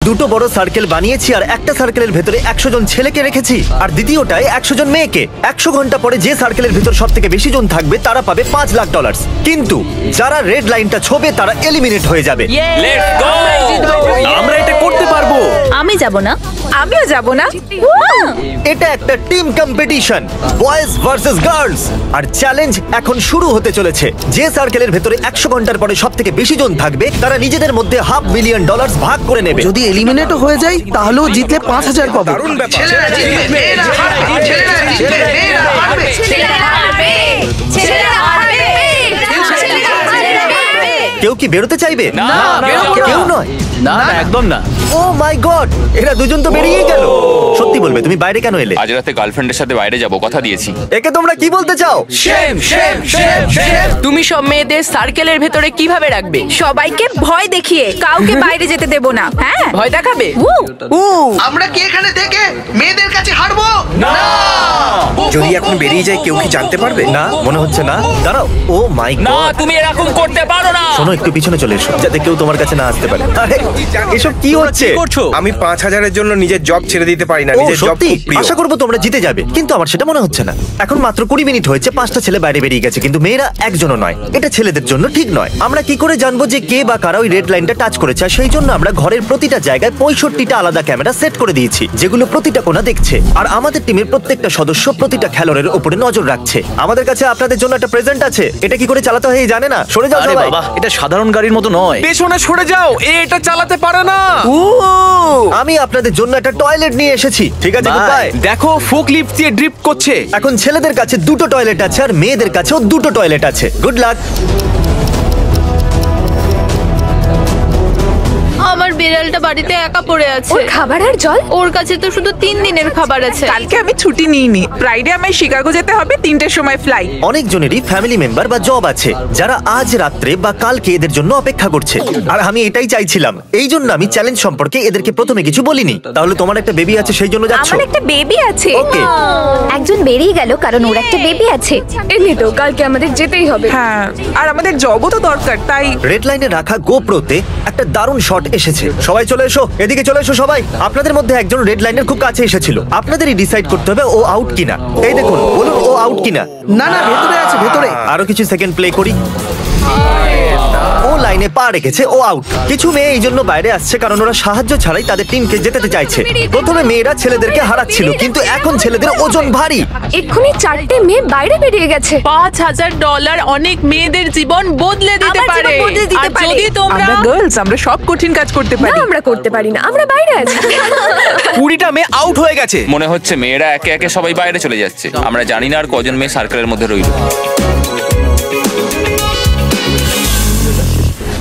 দুটো বড় সার্কেল বানিয়েছি আর একটা সার্কেলের ভেতরে 100 জন ছেলেকে রেখেছি আর দ্বিতীয়টায় 100 জন মেয়েকে। 100 ঘন্টা পরে যে সার্কেলের ভেতর সব থেকে বেশি জন থাকবে তারা পাবে $5 লাখ। কিন্তু যারা রেড লাইনটা ছোবে তারা এলিমিনেট হয়ে যাবে। আমরা এটা করতে পারবো। আমি যাব না। আমিও যাব না। এটা একটা team competition, boys versus girls, আর চ্যালেঞ্জ এখন শুরু হতে চলেছে। যে সার্কেলের ভেতরে 100 ঘন্টার পরে সব থেকে বেশি জন থাকবে তারা নিজেদের মধ্যে $500,000 ভাগ করে নেবে। যদি এলিমিনেটও হয়ে যায় তাহলেও জিতলে 5000 পাবো। দারুণ ব্যাপার। ছেলেরা জিতবে, মেয়েরা হারবে, ছেলেরা জিতবে, মেয়েরা হারবে, ছেলেরা হারবে, ছেলেরা হারবে, কেউ কি বেরোতে চাইবে? না, কেউ নয়। না না একদম না। ও মাই গড, এরা দুজন তো বেরিয়ে গেল। সত্যি বলবে তুমি বাইরে কেন এলে? আজ রাতে গার্লফ্রেন্ডের সাথে বাইরে যাব, কথা দিয়েছি। একে তোমরা কি বলতে চাও? Shame shame shame shame. তুমি সব মেয়েদের সার্কেলের ভেতরে কিভাবে রাখবে? সবাইকে ভয় দেখিয়ে, কাউকে বাইরে যেতে দেব না। হ্যাঁ, ভয় দেখাবে। আমরা কি এখানে থেকে মেয়েদের কাছে হারবো? না। যদি এখন বেরিয়ে যায় কেউ কি জানতে পারবে? না, মনে হচ্ছে না। দাঁড়াও, ও মাই না, গড। তুমি এরকম করতে পারো না। শোনো, একটু পিছনে চলে এসো যাতে কেউ তোমার কাছে না আসতে পারে। আরে এসব কি হচ্ছে? করছো? আমি 5000-এর জন্য নিজের জব ছেড়ে দিতে পারি না। ও নিজের জব সত্যি? খুব প্রিয়। আশা করবো তোমরা জিতে যাবে, কিন্তু আমার সেটা মনে হচ্ছে না। এখন মাত্র 20 মিনিট হয়েছে, 5টা ছেলে বাইরে বেরিয়ে গেছে, কিন্তু মেয়েরা একজনও নয়। এটা ছেলেদের জন্য ঠিক নয়। আমরা কি করে জানবো যে কে বা কারা ওই রেড লাইনটা টাচ করেছে? আর সেই জন্য আমরা ঘরের প্রতিটা জায়গায় 65টা আলাদা ক্যামেরা সেট করে দিয়েছি, যেগুলো প্রতিটা কোণা দেখছে। আর আমাদের টিমের প্রত্যেকটা সদস্য প্রতিটা খেলোয়াড়ের উপরে নজর রাখছে। আমাদের কাছে আপনাদের জন্য একটা প্রেজেন্ট আছে। এটা কি করে চালাতে হয় জানে না? সরে যাও আরে সবাই। বাবা, এটা সাধারণ গাড়ির মতো নয়। পেছনে সরে যাও, এটা চালাতে পারে না। আমি আপনাদের জন্য একটা টয়লেট নিয়ে এসেছি। ঠিক আছে, বাই। বাই। দেখো ফোকলিফট দিয়ে ড্রিফট করছে। এখন ছেলেদের কাছে 2টো টয়লেট আছে আর মেয়েদের কাছেও 2টো টয়লেট আছে। Good luck. আমার বিড়ালটা বাড়িতে একা পড়ে আছে। ওর খাবার আর জল? ওর কাছে তো শুধু 3 দিনের খাবার আছে। কালকে আমি ছুটি নিইনি। ফ্রাইডে আমায় শিকাগো যেতে হবে, 3টের সময় ফ্লাইট। অনেকজনেরই ফ্যামিলি মেম্বার বা জব আছে যারা আজ রাত্রে বা কালকে এদের জন্য অপেক্ষা করছে। আর আমি এটাই চাইছিলাম, এই জন্য আমি চ্যালেঞ্জ সম্পর্কে এদেরকে প্রথমে কিছু বলিনি। তাহলে তোমার একটা বেবি আছে সেই জন্য যাচ্ছ? আমার একটা বেবি আছে। ওকে। একজন বেরিয়ে গেল কারণ ওর একটা বেবি আছে। এমনি তো কালকে আমাদের যেতেই হবে। হ্যাঁ, আর আমাদের জবও তো দরকার, তাই। রেড লাইনে রাখা গোপ্রোতে একটা দারুণ শট এসেছে। সবাই চলে এসো, এদিকে চলে এসো সবাই। আপনাদের মধ্যে একজন রেড লাইনের খুব কাছে এসেছিল। আপনাদেরই ডিসাইড করতে হবে ও আউট কিনা। এই দেখুন, বলুন ও আউট কিনা। না না, ভেতরে আছে, ভেতরে। আরো কিছু সেকেন্ড প্লে করি। ও লাইনে পা রেখেছে, ও আউট। কিছু মেয়ে এই জন্য বাইরে আসছে কারণ ওরা সাহায্য ছাড়াই তাদের টিমকে জেতাতে চাইছে। প্রথমে মেয়েরা ছেলেদেরকে হারাচ্ছিল, কিন্তু এখন ছেলেদের ওজন ভারী। এক্ষুনি 4টে মেয়ে বাইরে বেরিয়ে গেছে। $5000 অনেক মেয়েদের জীবন বদলে দিতে আমার পারে। জীবন বদলে দিতে আর পারে। যদি তোমরা গার্লস, আমরা সব কঠিন কাজ করতে না, পারি। আমরা করতে পারি না, আমরা বাইরে আছি। 20টা মেয়ে আউট হয়ে গেছে। মনে হচ্ছে মেয়েরা একে একে সবাই বাইরে চলে যাচ্ছে। আমরা জানি না আর কজন মেয়ে সার্কেলের মধ্যে রইল।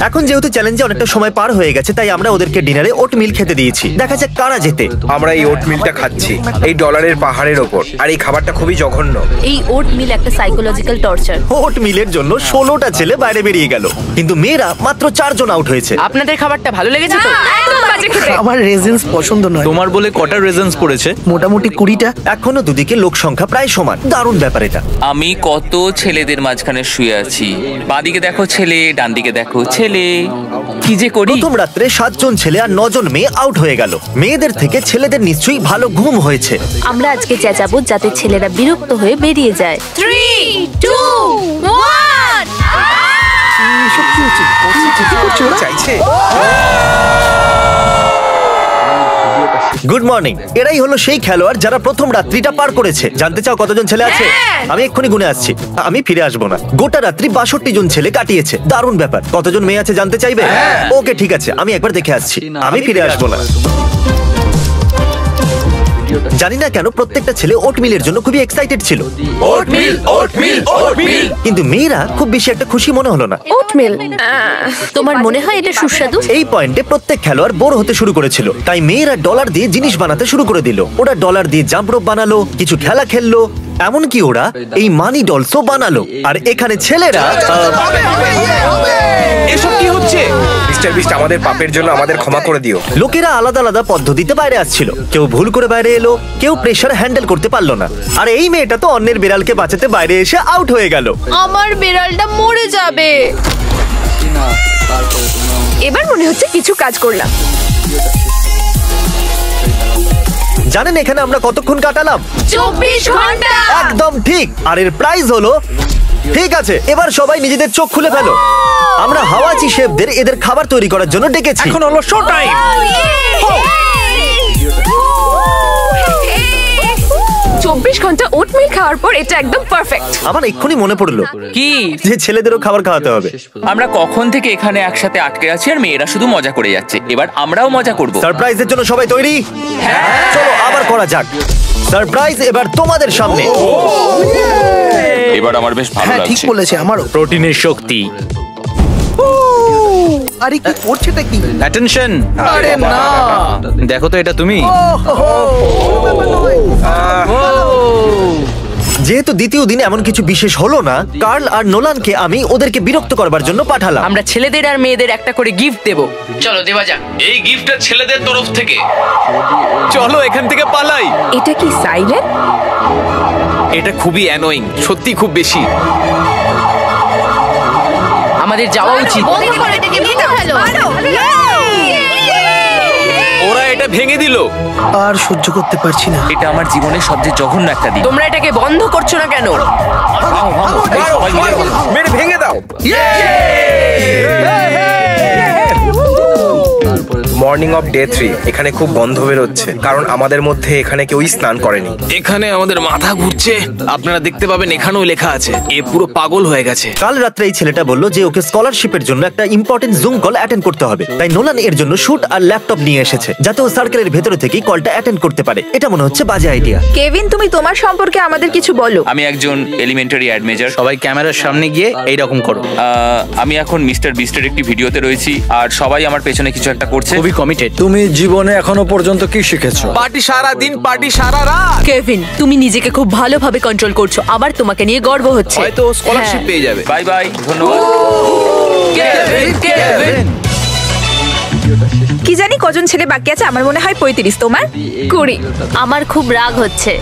এখন যেহেতু চ্যালেঞ্জে অনেকটা সময় পার হয়ে গেছে, তাই আমরা ওদেরকে ডিনারে ওট মিল খেতে দিয়েছি। দেখা যাক কারা জেতে। আমরা এই ওট মিলটা খাচ্ছি এই ডলারের পাহাড়ের ওপর, আর এই খাবারটা খুবই জঘন্য। এই ওট মিল একটা সাইকোলজিক্যাল টর্চার। ওট মিলের জন্য 16টা ছেলে বাইরে বেরিয়ে গেল, কিন্তু মেয়েরা মাত্র 4 জন আউট হয়েছে। আপনাদের খাবারটা ভালো লেগেছে তো? একদম বাজে খেতে। আমার রেজেন্স পছন্দ নয়। তোমার বলে কটা রেজেন্স পড়েছে? মোটামুটি 20টা। এখনো দুদিকে লোক সংখ্যা প্রায় সমান। দারুণ ব্যাপার এটা। আমি কত ছেলেদের মাঝখানে শুয়ে আছি। বাঁদিকে দেখো ছেলে, ডান দিকে দেখো ছেলে। কি যে করি। প্রথম রাত্রে 7 জন ছেলে আর 9 জন মেয়ে আউট হয়ে গেল। মেয়েদের থেকে ছেলেদের নিশ্চয়ই ভালো ঘুম হয়েছে। আমরা আজকে চেঁচাবো যাতে ছেলেরা বিরক্ত হয়ে বেরিয়ে যায়। 3, 2, 1। এসব কি হচ্ছে? কি করছো ওরা? চাইছে। Good morning. এরাই হলো সেই খেলোয়াড় যারা প্রথম রাত্রিটা পার করেছে। জানতে চাও কতজন ছেলে আছে? আমি এক্ষুনি গুনে আসছি, আমি ফিরে আসবো না। গোটা রাত্রি 62 জন ছেলে কাটিয়েছে। দারুণ ব্যাপার। কতজন মেয়ে আছে জানতে চাইবে? ওকে, ঠিক আছে, আমি একবার দেখে আসছি, আমি ফিরে আসবো না। জানি না কেন প্রত্যেকটা ছেলে ওট মিলের জন্য খুবই এক্সাইটেড ছিল, ওটমিল ওটমিল ওটমিল। কিন্তু মেয়েরা খুব বেশি একটা খুশি মনে হলো না। ওটমিল। তোমার মনে হয় এটা সুস্বাদু? এই পয়েন্টে প্রত্যেক খেলোয়াড় বোর হতে শুরু করেছিল, তাই মেয়েরা ডলার দিয়ে জিনিস বানাতে শুরু করে দিল। ওরা ডলার দিয়ে জাম্প রোপ বানালো, কিছু খেলা খেললো, এমনকি ওরা এই মানি ডলসও বানালো। আর এখানে ছেলেরা এসব কি হচ্ছে? মিস্টার বিস্ট, আমাদের পাপের জন্য আমাদের ক্ষমা করে দিও। লোকেরা আলাদা আলাদা পদ্ধতিতে বাইরে আসছিল। কেউ ভুল করে বাইরে এলো, কেউ প্রেসার হ্যান্ডেল করতে পারলো না। আর এই মেয়েটা তো অন্যের বিড়ালকে বাঁচাতে বাইরে এসে আউট হয়ে গেল। আমার বিড়ালটা মরে যাবে। এবার মনে হচ্ছে কিছু কাজ করলাম। জানেন এখানে আমরা কতক্ষণ কাটালাম? 24 ঘন্টা। একদম ঠিক। আর এর প্রাইস হলো, ঠিক আছে এবার সবাই নিজেদের চোখ খুলে ফেলো। আমরা হাওয়াচি শেফদের এদের খাবার তৈরি করার জন্য ডেকেছি। এখন হলো শো টাইম। 24 ঘন্টা ওটমিল খাওয়ার পর এটা একদম পারফেক্ট। আমার এক্ষুনি মনে পড়লো কি যে ছেলেদেরও খাবার খাওয়াতে হবে। আমরা কখন থেকে এখানে একসাথে আটকে আছি আর মেয়েরা শুধু মজা করে যাচ্ছে, এবার আমরাও মজা করব। সারপ্রাইজের জন্য সবাই তৈরি? চলো আবার করা যাক। সারপ্রাইজ এবার তোমাদের সামনে। এবার আমার বেশ ভালো হ্যাঁ ঠিক লাগছে। বলেছে আমারও। প্রোটিনের শক্তি। আরে কি করছেটা কি? অ্যাটেনশন। আরে না। দেখো তো এটা তুমি। যেহেতু দ্বিতীয় দিনে এমন কিছু বিশেষ হলো না, কার্ল আর নোলানকে আমি ওদেরকে বিরক্ত করবার জন্য পাঠালাম। আমরা ছেলেদের আর মেয়েদের একটা করে গিফট দেব। চলো দেওয়া যাক। এই গিফটটা ছেলেদের তরফ থেকে। চলো এখান থেকে পালাই। এটা কি সাইলেন্ট? এটা খুবই অ্যানোয়িং, সত্যি খুব বেশি। আমাদের যাওয়া উচিত। ওরা এটা ভেঙে দিল। আর সহ্য করতে পারছি না। এটা আমার জীবনের সবচেয়ে জঘন্য একটা দিন। তোমরা এটাকে বন্ধ করছো না কেন? মেরে ভেঙে দাও। মর্নিং অফ ডে 3 এখানে খুব গন্ধ বেরোচ্ছে, কারণ আমাদের মধ্যে এখানে কেউই স্নান করেনি। এখানে আমাদের মাথা ঘুরছে। আপনারা দেখতে পাবেন এখানেও লেখা আছে, এ পুরো পাগল হয়ে গেছে। কাল রাত্রে এই ছেলেটা বলল যে ওকে স্কলারশিপের জন্য একটা ইম্পর্টেন্ট জুম কল অ্যাটেন্ড করতে হবে, তাই নোলান এর জন্য শুট আর ল্যাপটপ নিয়ে এসেছে যাতে ও সার্কেলের ভেতরে থেকেই কলটা অ্যাটেন্ড করতে পারে। এটা মনে হচ্ছে বাজে আইডিয়া। কেভিন, তুমি তোমার সম্পর্কে আমাদের কিছু বলো। আমি একজন এলিমেন্টারি অ্যাডমেজার। সবাই ক্যামেরার সামনে গিয়ে এইরকম করো। আমি এখন মিস্টার বিস্টের একটি ভিডিওতে রয়েছি আর সবাই আমার পেছনে কিছু একটা করছে। খুবই কমিটেড। তুমি জীবনে এখনো পর্যন্ত কি শিখেছো? পার্টি সারা দিন, পার্টি সারা রাত। কেভিন, তুমি নিজেকে খুব ভালোভাবে কন্ট্রোল করছো, আবার তোমাকে নিয়ে গর্ব হচ্ছে। হয়তো স্কলারশিপ পেয়ে যাবে। বাই বাই, ধন্যবাদ। কি জানি কজন ছেলে বাকি আছে, আমার মনে হয় 35। তোমার? 20। আমার খুব রাগ হচ্ছে।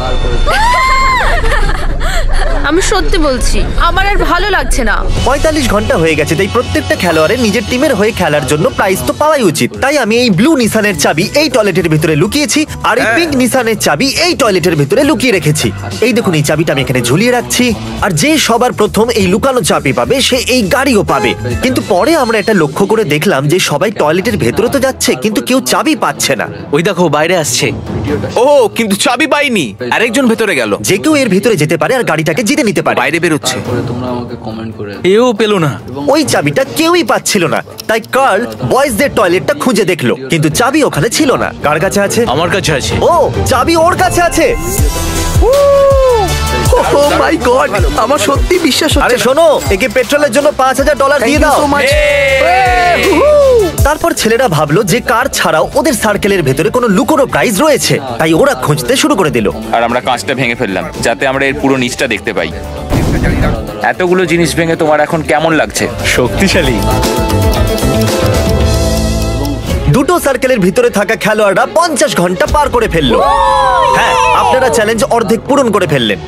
আমি সত্যি বলছি, আমার আর ভালো লাগছে না। 45 ঘন্টা হয়ে গেছে, তাই প্রত্যেকটা খেলোয়াড়ের নিজের টিমের হয়ে খেলার জন্য প্রাইজ তো পাওয়াই উচিত। তাই আমি এই ব্লু নিসানের চাবি এই টয়লেটের ভিতরে লুকিয়েছি আর এই পিঙ্ক নিসানের চাবি এই টয়লেটের ভিতরে লুকিয়ে রেখেছি। এই দেখুন, এই চাবিটা আমি এখানে ঝুলিয়ে রাখছি। আর যে সবার প্রথম এই লুকানো চাবি পাবে সে এই গাড়িও পাবে। কিন্তু পরে আমরা এটা লক্ষ্য করে দেখলাম যে সবাই টয়লেটের ভেতরে তো যাচ্ছে কিন্তু কেউ চাবি পাচ্ছে না। ওই দেখো বাইরে আসছে। ও কিন্তু চাবি পাইনি। আরেকজন ভেতরে গেল। যে কেউ এর ভিতরে যেতে পারে আর গাড়িটাকে জিতে নিতে পারে। বাইরে বেরোচ্ছে। এও পেল না। ওই চাবিটা কেউই পাচ্ছিল না, তাই কার্ল বয়েজদের টয়লেটটা খুঁজে দেখলো কিন্তু চাবি ওখানে ছিল না। কার কাছে আছে? আমার কাছে আছে। ও, চাবি ওর কাছে আছে। ও মাই গড, আমার সত্যি বিশ্বাস আরে হচ্ছে না। শোনো, একে পেট্রোলের জন্য $5000 দিয়ে Thank you দাও। so much. তারপর ছেলেরা ভাবলো যে কার ছাড়াও ওদের সার্কেলের ভেতরে কোনো লুকোনো প্রাইজ রয়েছে, তাই ওরা খুঁজতে শুরু করে দিল। আর আমরা কাঁচটা ভেঙে ফেললাম যাতে আমরা এর পুরো নিচটা দেখতে পাই। এতগুলো জিনিস ভেঙে তোমার এখন কেমন লাগছে? শক্তিশালী। দুটো সার্কেলের ভিতরে থাকা খেলোয়াড়রা 50 ঘন্টা পার করে ফেললো। হ্যাঁ, আপনারা চ্যালেঞ্জ অর্ধেক পূরণ করে ফেললেন।